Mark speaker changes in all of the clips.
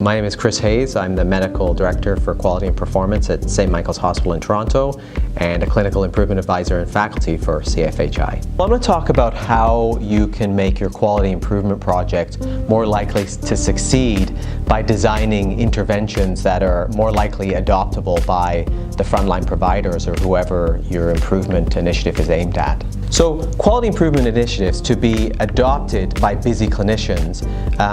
Speaker 1: My name is Chris Hayes. I'm the Medical Director for Quality and Performance at St. Michael's Hospital in Toronto and a Clinical Improvement Advisor and Faculty for CFHI. Well, I'm going to talk about how you can make your quality improvement project more likely to succeed by designing interventions that are more likely adoptable by the frontline providers or whoever your improvement initiative is aimed at. So quality improvement initiatives to be adopted by busy clinicians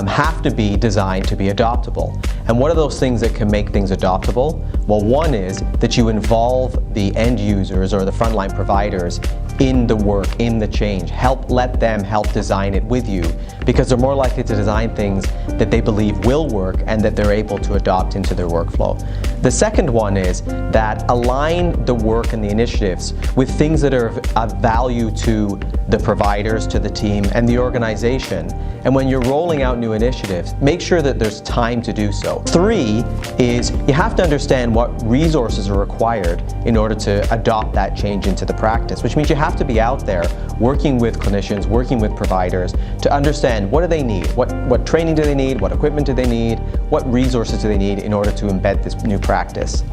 Speaker 1: have to be designed to be adoptable. And what are those things that can make things adoptable? Well, one is that you involve the end users or the frontline providers in the work, in the change. Let them help design it with you, because they're more likely to design things that they believe will work and that they're able to adopt into their workflow. The second one is that align the work and the initiatives with things that are of value to the providers, to the team, and the organization. And when you're rolling out new initiatives, make sure that there's time to do so. 3 is you have to understand what resources are required in order to adopt that change into the practice, which means you have to be out there working with clinicians, working with providers to understand what do they need, what training do they need, what equipment do they need, what resources do they need in order to embed this new practice.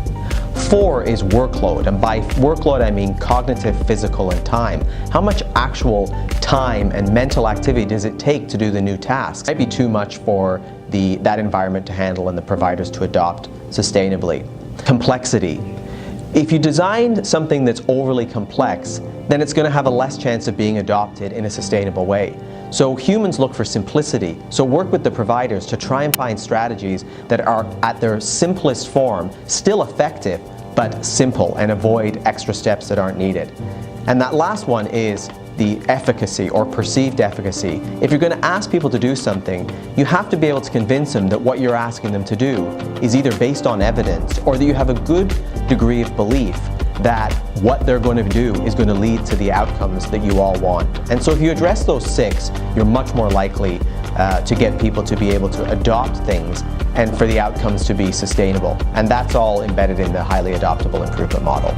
Speaker 1: 4 is workload, and by workload I mean cognitive, physical, and time. How much actual time and mental activity does it take to do the new tasks? It might be too much for that environment to handle and the providers to adopt sustainably. Complexity. If you design something that's overly complex, then it's going to have a less chance of being adopted in a sustainable way. So humans look for simplicity. So work with the providers to try and find strategies that are at their simplest form, still effective, but simple, and avoid extra steps that aren't needed. And that last one is the efficacy or perceived efficacy. If you're going to ask people to do something, you have to be able to convince them that what you're asking them to do is either based on evidence or that you have a good degree of belief that what they're going to do is going to lead to the outcomes that you all want. And so if you address those 6, you're much more likely to get people to be able to adopt things and for the outcomes to be sustainable. And that's all embedded in the highly adoptable improvement model.